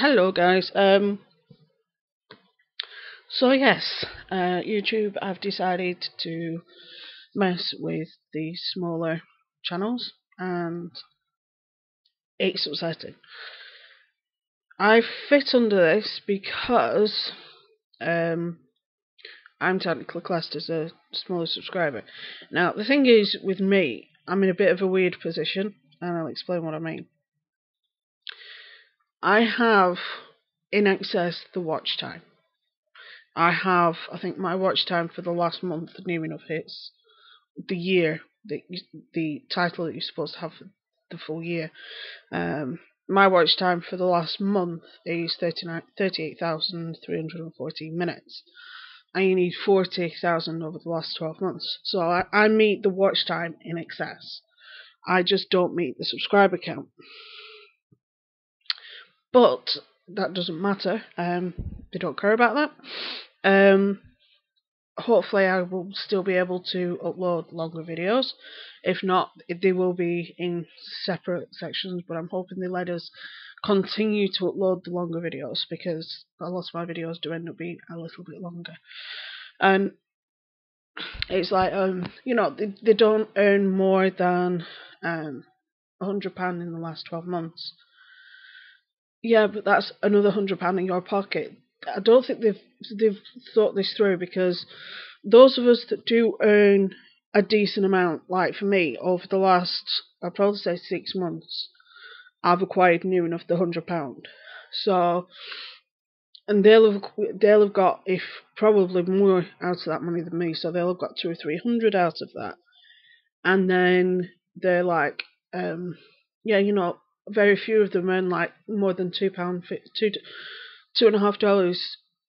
Hello guys. So yes, YouTube have decided to mess with the smaller channels, and it's upsetting. I fit under this because um, I'm technically classed as a smaller subscriber. Now the thing is, with me, I'm in a bit of a weird position, and I'll explain what I mean. I have in excess the watch time. I think my watch time for the last month near enough hits the year, the title that you're supposed to have for the full year. My watch time for the last month is 38,314 minutes. And you need 40,000 over the last 12 months. So I meet the watch time in excess. I just don't meet the subscriber count. But that doesn't matter. They don't care about that. Hopefully I will still be able to upload longer videos. If not, they will be in separate sections, but I'm hoping they let us continue to upload the longer videos, because a lot of my videos do end up being a little bit longer. And it's like, they don't earn more than £100 in the last 12 months. Yeah, but that's another £100 in your pocket. I don't think they've thought this through, because those of us that do earn a decent amount, like for me, over the last, I'd probably say 6 months, I've acquired near enough the £100. So, and they'll have got, if probably more out of that money than me, so they'll have got 200 or 300 out of that. And then they're like, very few of them earn like more than $2.50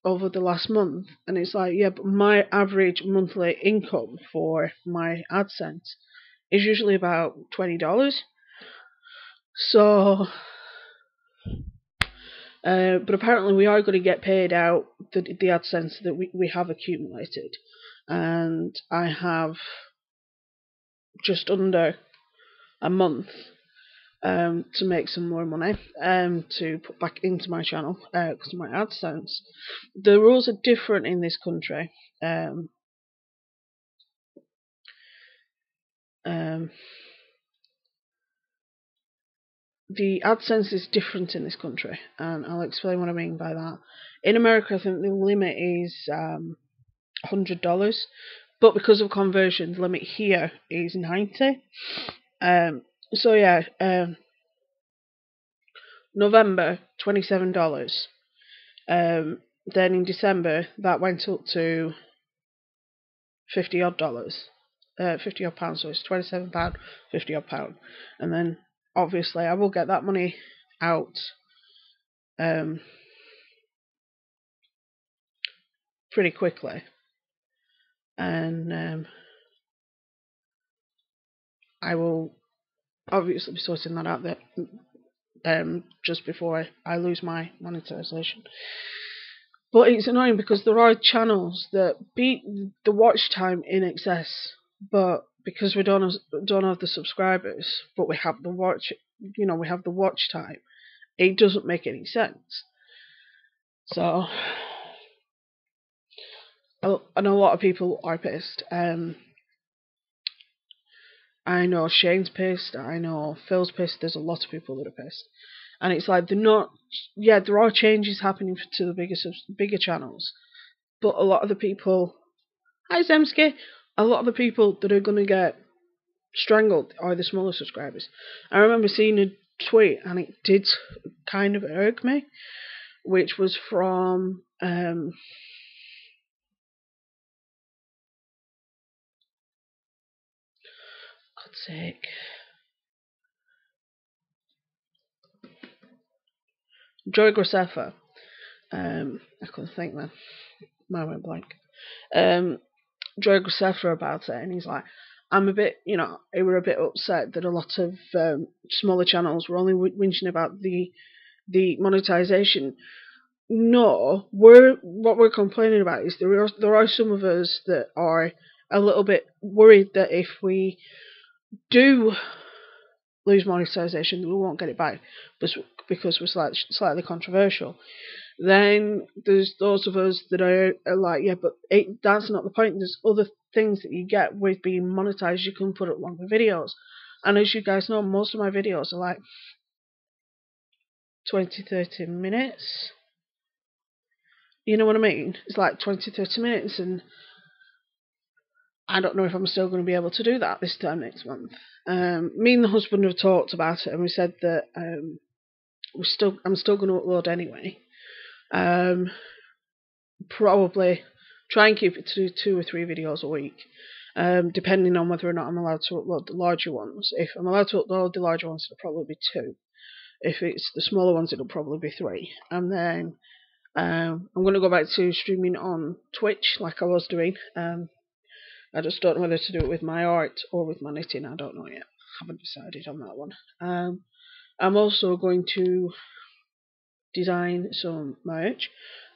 over the last month. And it's like, yeah, but my average monthly income for my AdSense is usually about $20. So, but apparently we are going to get paid out the AdSense that we have accumulated. And I have just under a month to make some more money to put back into my channel, because my AdSense, the rules are different in this country. The AdSense is different in this country, and I'll explain what I mean by that. In America, I think the limit is $100, but because of conversion, the limit here is 90. So yeah, November $27. Then in December that went up to $50 odd, £50 odd, so it's £27, £50 odd, and then obviously I will get that money out pretty quickly, and I will obviously be sorting that out just before I lose my monetization. But it's annoying because there are channels that beat the watch time in excess, but because we don't have the subscribers, but we have the watch, we have the watch time, it doesn't make any sense. So, and a lot of people are pissed. I know Shane's pissed. I know Phil's pissed. There's a lot of people that are pissed, and it's like they're not. Yeah, there are changes happening to the bigger channels, but a lot of the people. Hi Zemsky. A lot of the people that are gonna get strangled are the smaller subscribers. I remember seeing a tweet, and it did kind of irk me, which was from God's sake, Joey Graceffa. I couldn't think then. Mine went blank. Joey Graceffa about it, and he's like, I'm a bit, they were a bit upset that a lot of smaller channels were only whinging about the monetization. No, what we're complaining about is there are some of us that are a little bit worried that if we do lose monetization, we won't get it back because we're slightly controversial. Then there's those of us that are like, yeah, but that's not the point. There's other things that you get with being monetized. You can put up longer videos. And as you guys know, most of my videos are like 20-30 minutes. You know what I mean? It's like 20-30 minutes, and I don't know if I'm still going to be able to do that this time next month. Me and the husband have talked about it, and we said that I'm still going to upload anyway. Probably try and keep it to 2 or 3 videos a week, depending on whether or not I'm allowed to upload the larger ones. If I'm allowed to upload the larger ones, it'll probably be 2. If it's the smaller ones, it'll probably be 3. And then I'm going to go back to streaming on Twitch like I was doing. I just don't know whether to do it with my art or with my knitting. I don't know yet. Haven't decided on that one. I'm also going to design some merch.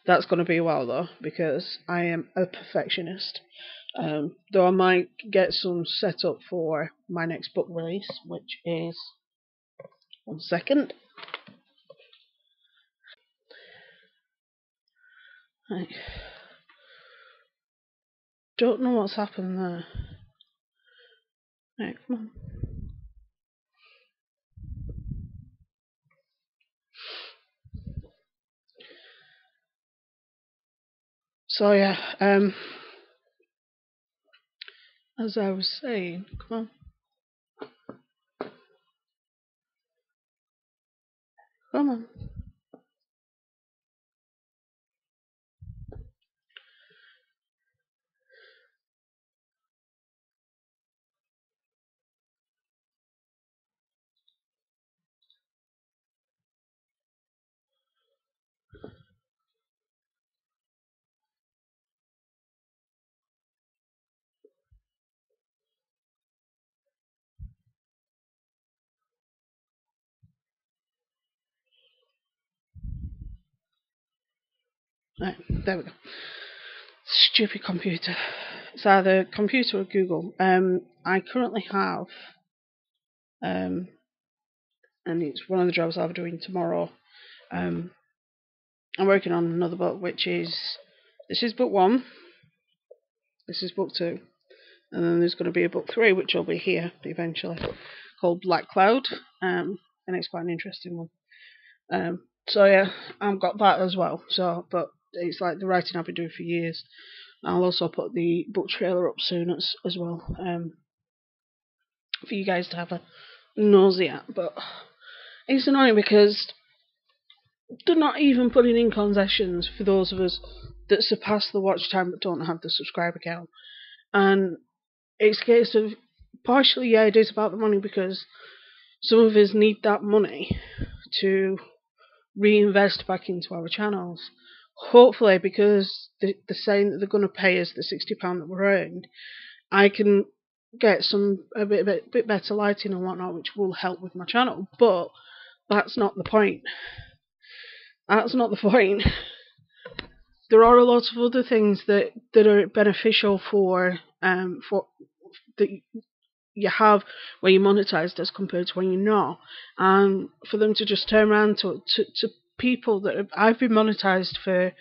That's going to be a while though, because I am a perfectionist. Though I might get some set up for my next book release, which is 1 second. Right. Don't know what's happened there. Right, come on. So yeah, as I was saying, come on. Come on. Right, there we go. Stupid computer. It's either computer or Google. I currently have, and it's one of the jobs I'll be doing tomorrow. I'm working on another book, this is book 1, this is book 2, and then there's going to be a book 3, which will be here eventually, called Black Cloud, and it's quite an interesting one. So yeah, I've got that as well. So, but it's like the writing I've been doing for years. I'll also put the book trailer up soon as well, for you guys to have a nosy at. But it's annoying because they're not even putting in concessions for those of us that surpass the watch time but don't have the subscriber count. And it's a case of, partially, yeah, it is about the money because some of us need that money to reinvest back into our channels. Hopefully, because they're saying that they're going to pay us the £60 that we're earned, I can get a bit better lighting and whatnot, which will help with my channel. But that's not the point. That's not the point. There are a lot of other things that are beneficial for that you have when you're monetized as compared to when you're not, and for them to just turn around to people that I've been monetized for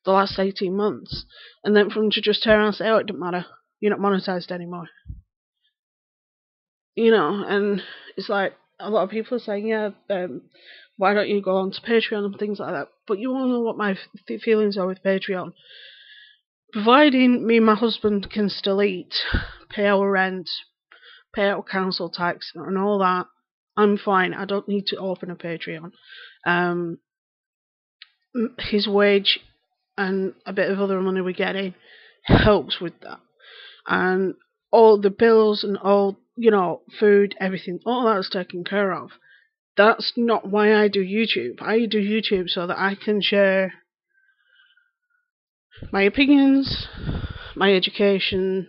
the last 18 months, and then for them to just turn around and say, oh, it doesn't matter, you're not monetized anymore. You know, and it's like a lot of people are saying, yeah, why don't you go on to Patreon and things like that? But you all know what my feelings are with Patreon. Providing me and my husband can still eat, pay our rent, pay our council tax and all that, I'm fine. I don't need to open a Patreon. His wage and a bit of other money we're getting helps with that. And all the bills and all, you know, food, everything, all that's taken care of. That's not why I do YouTube. I do YouTube so that I can share my opinions, my education,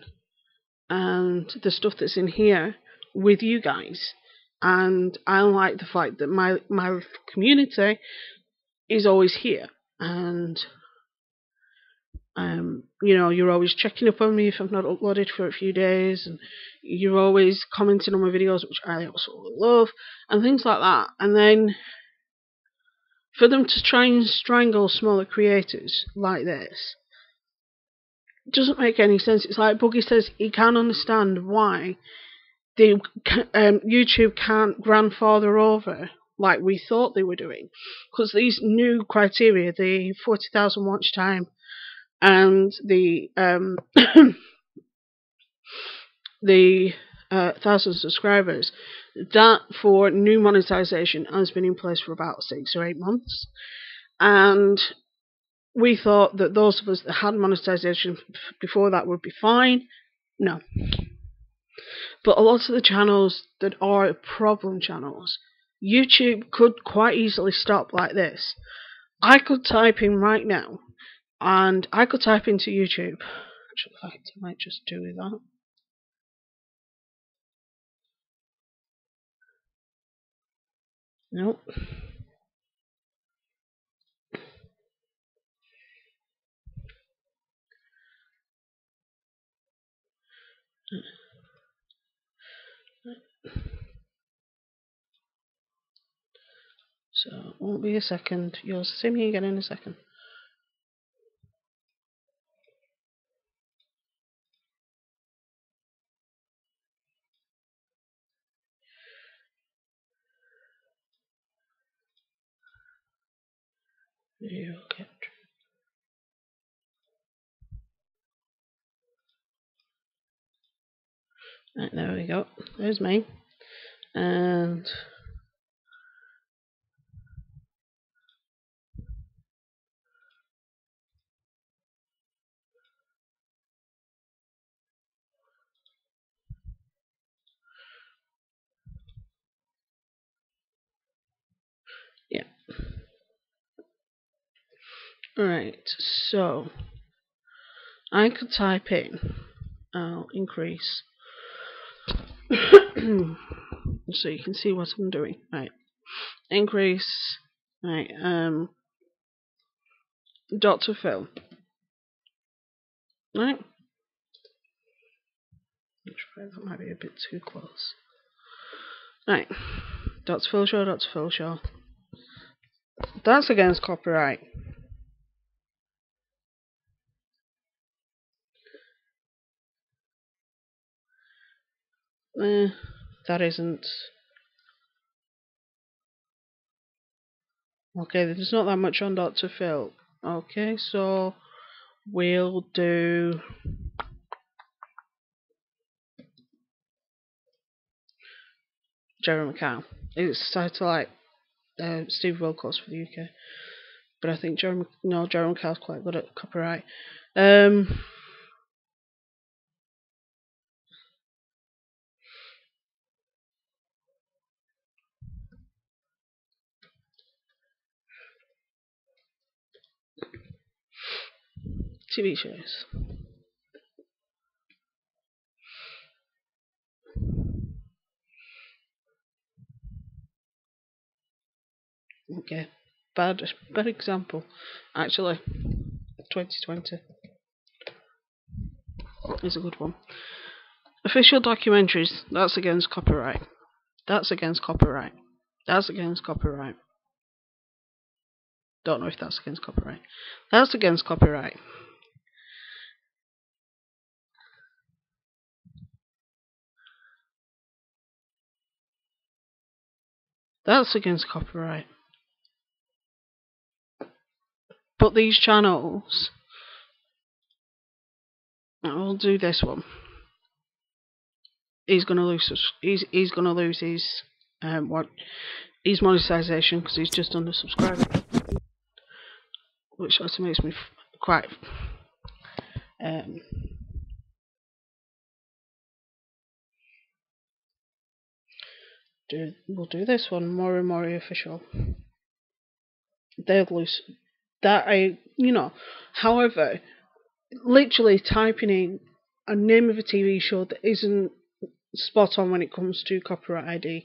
and the stuff that's in here with you guys. And I like the fact that my community is always here, and You know, you're always checking up on me if I've not uploaded for a few days, and you're always commenting on my videos, which I absolutely love, and things like that. And then for them to try and strangle smaller creators like this doesn't make any sense. It's like Buggy says he can't understand why YouTube can't grandfather over like we thought they were doing, because these new criteria, the 40,000 watch time and the the 1,000 subscribers, that for new monetization has been in place for about 6 or 8 months, and we thought that those of us that had monetization before that would be fine. No. But a lot of the channels that are problem channels, YouTube could quite easily stop like this. I could type in right now, and I could type into YouTube. Actually, in fact, I might just do that. Nope. So, won't be a second. You'll see me again in a second. Video capture. Right, there we go. There's me. And yeah. Alright, so I could type in, I'll increase so you can see what I'm doing. Right, increase, right, Dr. Phil, right, that might be a bit too close. Right, Dr. Phil Show, Dr. Phil Show. That's against copyright. That isn't. Okay, there's not that much on Dr. Phil. Okay, so we'll do Jeremy McCall. It's satellite Steve Wilkos for the UK. But I think Jeremy McCall's quite good at copyright. TV shows. Okay, bad example. Actually, 2020 is a good one. Official documentaries. That's against copyright. That's against copyright. That's against copyright. Don't know if that's against copyright. That's against copyright. That's against copyright. But these channels, I'll do this one. He's gonna lose. He's gonna lose his his monetization because he's just under subscribing, which actually makes me quite we'll do this one. Mori official. They'll lose that. However, literally typing in a name of a TV show that isn't spot on when it comes to copyright ID.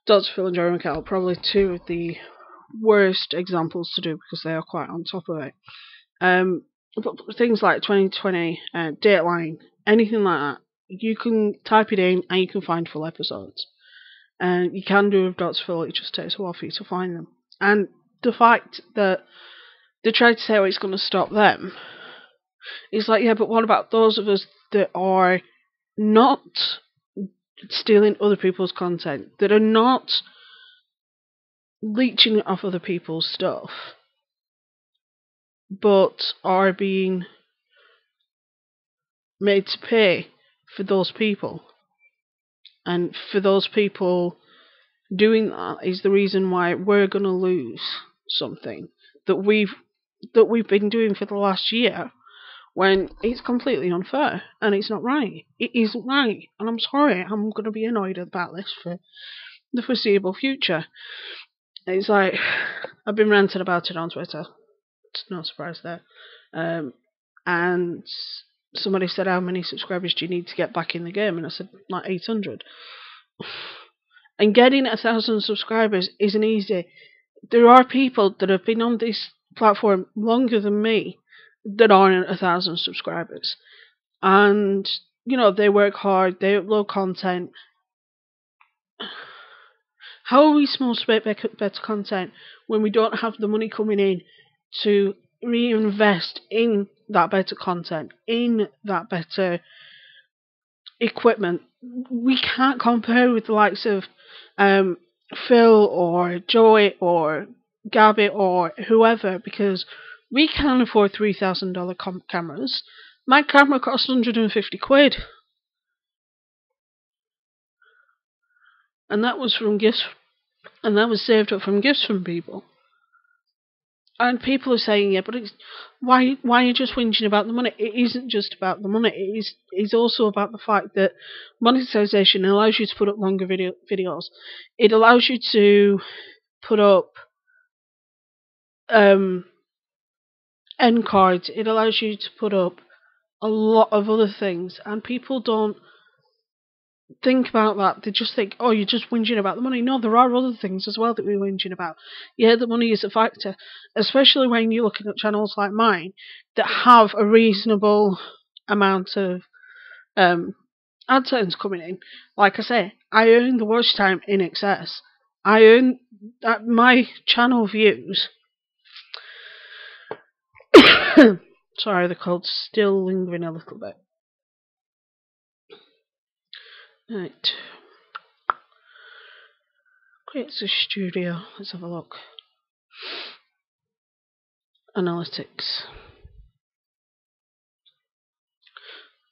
Dr. Phil and Jeremy McCall, probably two of the worst examples to do because they are quite on top of it. but things like 2020, Dateline, anything like that, you can type it in and you can find full episodes. And you can do with Dr. Phil, it just takes a while for you to find them. And the fact that they tried to say, oh, it's going to stop them, it's like, yeah, but what about those of us that are not stealing other people's content, that are not leeching it off other people's stuff, but are being made to pay for those people? And for those people, doing that is the reason why we're going to lose something that we've been doing for the last year, when it's completely unfair and it's not right. It isn't right, and I'm sorry. I'm going to be annoyed about this for the foreseeable future. It's like, I've been ranting about it on Twitter. It's no surprise there. And somebody said, how many subscribers do you need to get back in the game? And I said, like 800. And getting 1,000 subscribers isn't easy. There are people that have been on this platform longer than me that aren't 1,000 subscribers. And, you know, they work hard, they upload content. How are we supposed to make better content when we don't have the money coming in to reinvest in that better content, in that better equipment? We can't compare with the likes of Phil or Joey or Gabby or whoever, because we can't afford $3,000 cameras. My camera cost 150 quid. And that was from gifts, and that was saved up from gifts from people. And people are saying, yeah, but it's, why are you just whinging about the money? It isn't just about the money. It's also about the fact that monetization allows you to put up longer videos. It allows you to put up end cards. It allows you to put up a lot of other things, and people don't think about that. They just think, oh, you're just whinging about the money. No, there are other things as well that we're whinging about. Yeah, the money is a factor, especially when you're looking at channels like mine that have a reasonable amount of AdSense coming in. Like I say, I earn the watch time in excess. I earn my channel views. Sorry, the cold's still lingering a little bit. Right. Creates a studio. Let's have a look. Analytics.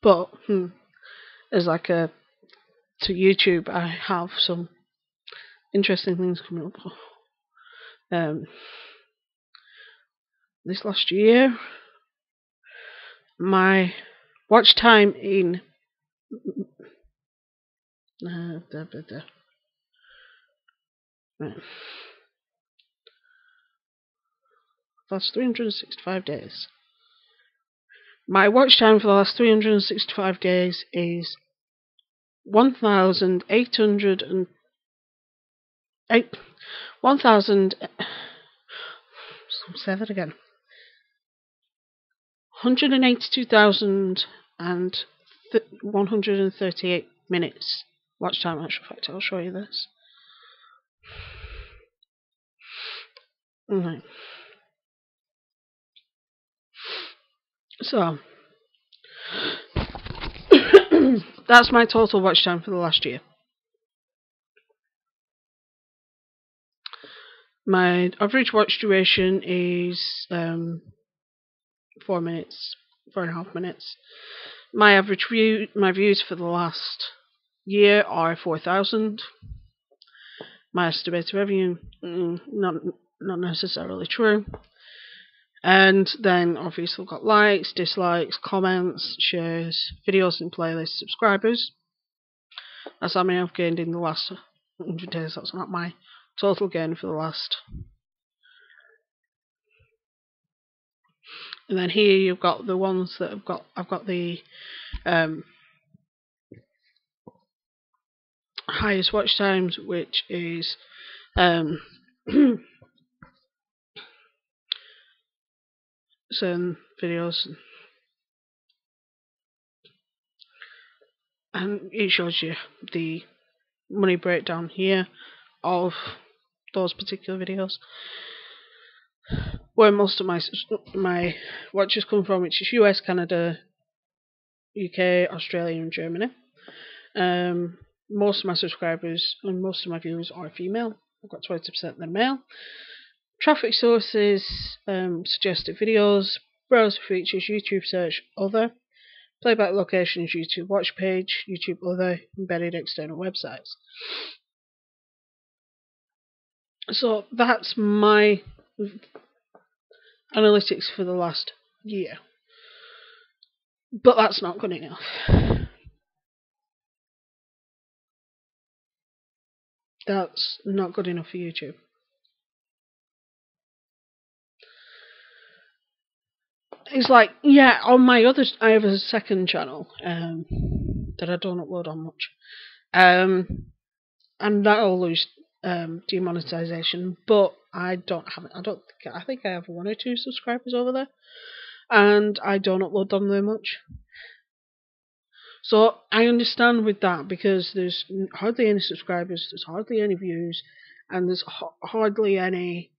But as like to YouTube, I have some interesting things coming up. This last year, my watch time in last 365 days. My watch time for the last 365 days is 1,808. 1,000. Say that again. 182,138 minutes watch time. Actual fact, I'll show you this. Alright. So that's my total watch time for the last year. My average watch duration is 4 minutes, 4.5 minutes. My average views for the last year are 4,000. My estimated revenue, not necessarily true. And then obviously we've got likes, dislikes, comments, shares, videos and playlists, subscribers. That's how many I've gained in the last 100 days. That's not my total gain for the last. And then here you've got the ones that I've got the highest watch times, which is videos, and it shows you the money breakdown here of those particular videos, where most of my watchers come from, which is US, Canada, UK, Australia, and Germany. Most of my subscribers and most of my viewers are female. I've got 20% that are male. Traffic sources, suggested videos, browser features, YouTube search, other. Playback locations, YouTube watch page, YouTube other, embedded external websites. So that's my analytics for the last year. But that's not good enough. That's not good enough for YouTube. It's like, yeah, on my other, I have a second channel that I don't upload on much, and that'll lose demonetization. But I don't have it. I think I have 1 or 2 subscribers over there, and I don't upload them there much. So I understand with that, because there's hardly any subscribers, there's hardly any views, and there's hardly any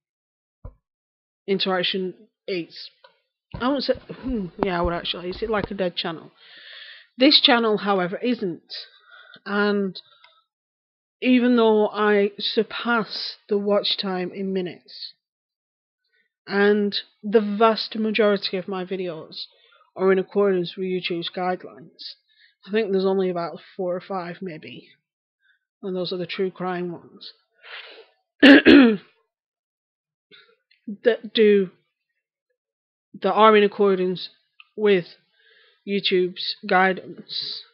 interaction. I wouldn't say, yeah, I would actually. Is it like a dead channel? This channel, however, isn't. And even though I surpass the watch time in minutes, and the vast majority of my videos are in accordance with YouTube's guidelines, I think there's only about 4 or 5 maybe, and those are the true crime ones, that are in accordance with YouTube's guidance.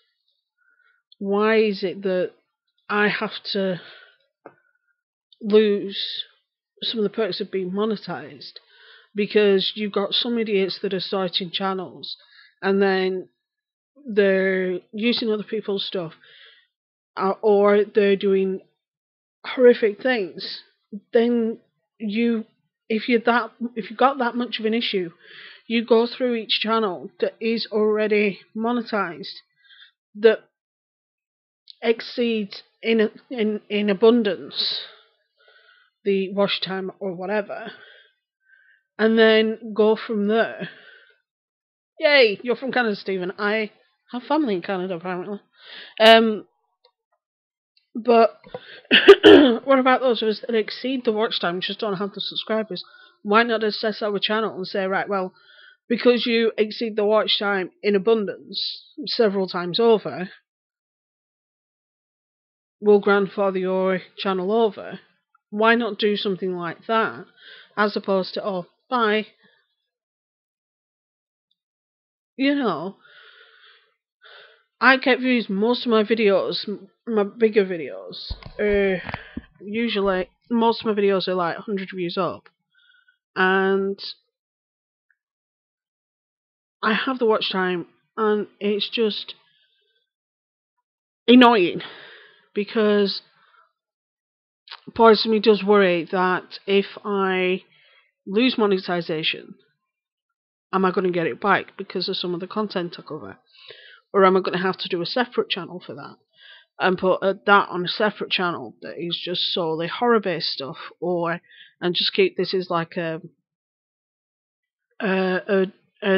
Why is it that I have to lose some of the perks of being monetized? Because you've got some idiots that are starting channels and then they're using other people's stuff, or they're doing horrific things. Then if you've got that much of an issue, you go through each channel that is already monetized, that exceeds in abundance the watch time or whatever, and then go from there. Yay, you're from Canada, Stephen. I have family in Canada, apparently. But what about those of us that exceed the watch time, just don't have the subscribers? Why not assess our channel and say, right, well, because you exceed the watch time in abundance several times over, we'll grandfather your channel over. Why not do something like that, as opposed to, oh, bye. You know, I get views. Most of my videos, my bigger videos, usually, most of my videos are like 100 views up. And I have the watch time, and it's just annoying, because part of me does worry that if I lose monetization, am I going to get it back because of some of the content I cover? Or am I going to have to do a separate channel for that, and put that on a separate channel that is just solely horror-based stuff, and just keep this as like a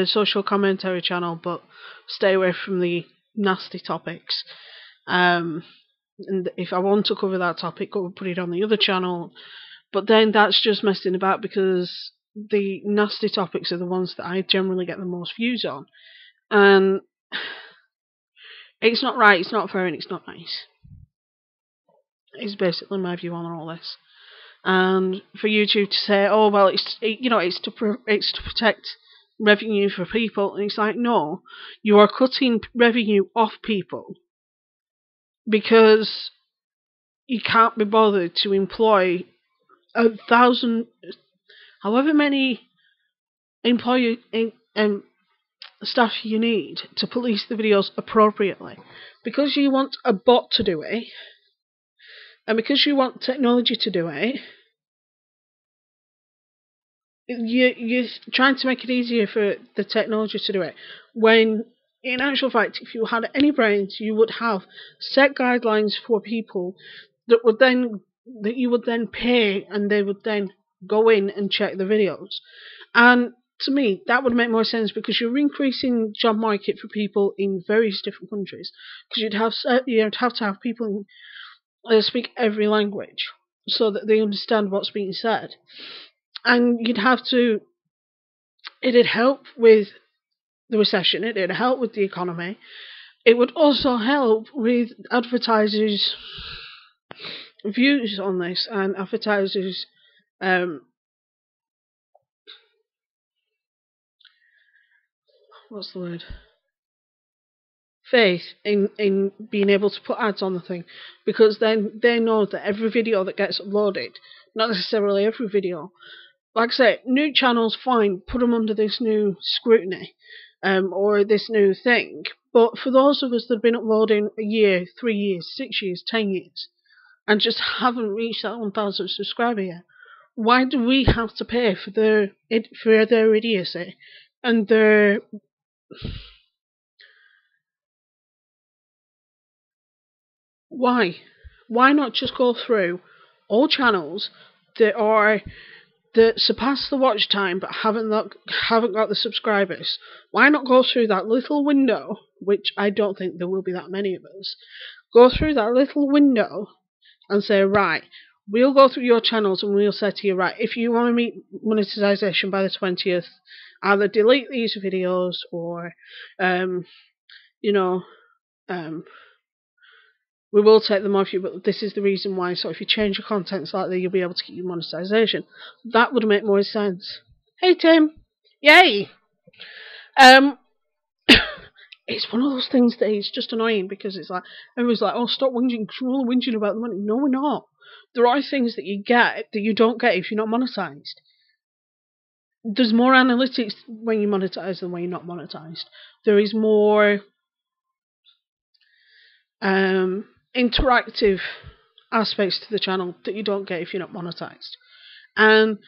social commentary channel, but stay away from the nasty topics. And if I want to cover that topic, go put it on the other channel. But then that's just messing about, because the nasty topics are the ones that I generally get the most views on. And it's not right, it's not fair, and it's not nice. It's basically my view on all this. And for YouTube to say, oh well, it's to protect revenue for people, and it's like, no, you are cutting revenue off people because you can't be bothered to employ 1,000, however many staff you need to police the videos appropriately, because you want a bot to do it, and because you want technology to do it. you're trying to make it easier for the technology to do it, when in actual fact, if you had any brains, you would have set guidelines for people that you would then pay, and they would then go in and check the videos. And to me, that would make more sense, because you're increasing job market for people in various different countries. Because you'd have to have people speak every language so that they understand what's being said, and it'd help with the recession, it'd help with the economy. It would also help with advertisers' views on this, and advertisers' what's the word? Faith in being able to put ads on the thing, because then they know that every video that gets uploaded, not necessarily every video, like I say, new channels, fine, put them under this new scrutiny, or this new thing. But for those of us that have been uploading a year, 3 years, 6 years, 10 years, and just haven't reached that 1,000 subscriber yet, why do we have to pay for their idiocy and their... Why? Why not just go through all channels that surpass the watch time but haven't got the subscribers? Why not go through that little window, which I don't think there will be that many of us, go through that little window and say, right, we'll go through your channels and we'll say to you, right, if you want to meet monetization by the 20th, either delete these videos or, we will take them off you, but this is the reason why. So if you change your content slightly, you'll be able to get your monetization. That would make more sense. Hey Tim, yay! It's one of those things that it's just annoying, because it's like everyone's like, "Oh, stop whinging! Because we're all whinging about the money." No, we're not. There are things that you get that you don't get if you're not monetized. There's more analytics when you monetize than when you're not monetized. There is more interactive aspects to the channel that you don't get if you're not monetized. And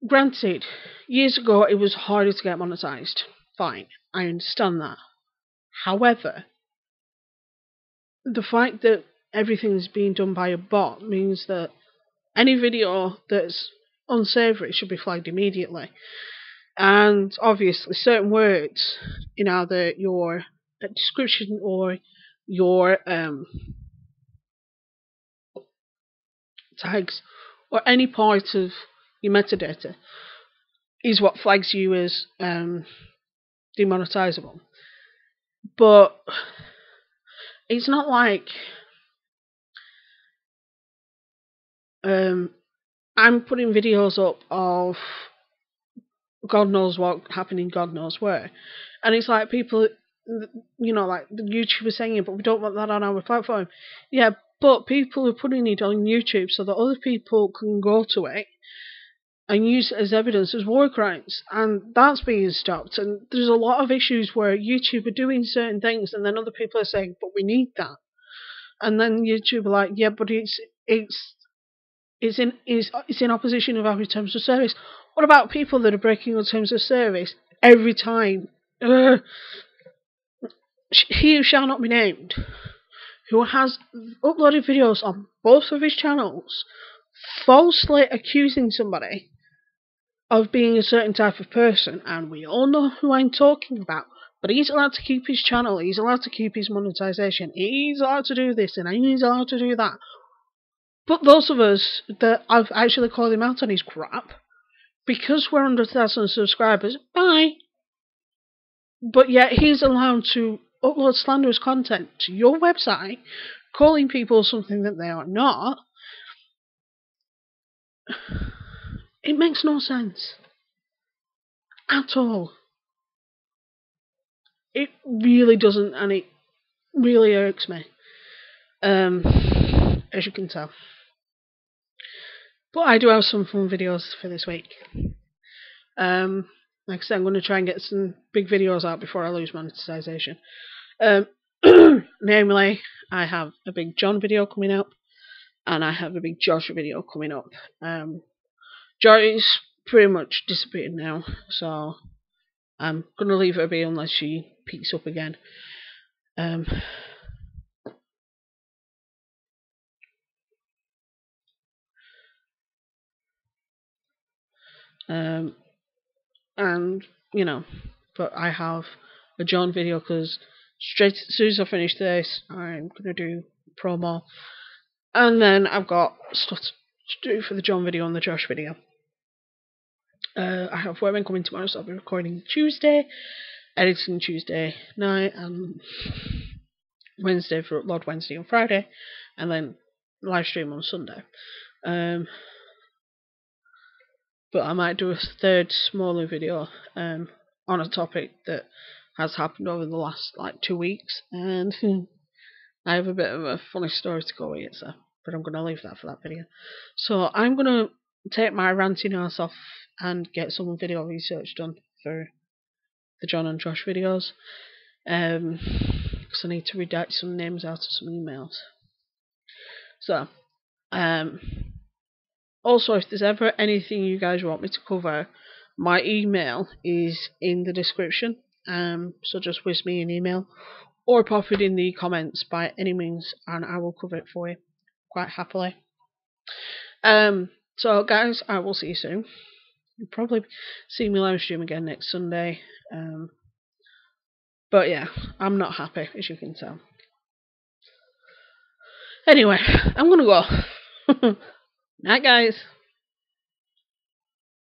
granted, years ago it was harder to get monetized. Fine, I understand that. However, the fact that everything's being done by a bot means that any video that's unsavory should be flagged immediately. And obviously certain words in either your description or your tags or any part of your metadata is what flags you as demonetizable. But it's not like I'm putting videos up of God knows what happening, God knows where, and it's like people, like the YouTubers saying it, but we don't want that on our platform. Yeah, but people are putting it on YouTube so that other people can go to it and use it as evidence as war crimes, and that's being stopped. And there's a lot of issues where YouTube are doing certain things, and then other people are saying, but we need that, and then YouTube are like, yeah, but it's in opposition of our terms of service. What about people that are breaking our terms of service every time? He who shall not be named, who has uploaded videos on both of his channels, falsely accusing somebody of being a certain type of person, and we all know who I'm talking about, but he's allowed to keep his channel, he's allowed to keep his monetization, he's allowed to do this, and he's allowed to do that. But those of us that I've actually called him out on his crap, because we're under 1,000 subscribers, bye. But yet he's allowed to upload slanderous content to your website, calling people something that they are not. It makes no sense at all. It really doesn't, and it really irks me, as you can tell. But I do have some fun videos for this week. Like I said, I'm going to try and get some big videos out before I lose monetization. Namely, I have a big John video coming up, and I have a big Josh video coming up. Josh pretty much disappeared now, so I'm gonna leave her be unless she peaks up again. Um, um, and you know, but I have a John video because straight as soon as I finish this, I'm gonna do promo, and then I've got stuff to do for the John video and the Josh video. I have women coming tomorrow, so I'll be recording Tuesday, editing Tuesday night, and Wednesday for upload Wednesday and Friday, and then live stream on Sunday. But I might do a third smaller video on a topic that has happened over the last like 2 weeks, and I have a bit of a funny story to go with it, so, but I'm going to leave that for that video. So I'm going to take my ranting ass off and get some video research done for the John and Josh videos, because I need to redact some names out of some emails. So, also, if there's ever anything you guys want me to cover, my email is in the description. So just whiz me an email or pop it in the comments by any means, and I will cover it for you quite happily. So guys, I will see you soon. You'll probably see me live stream again next Sunday. But yeah, I'm not happy, as you can tell. Anyway, I'm gonna go. Night, guys.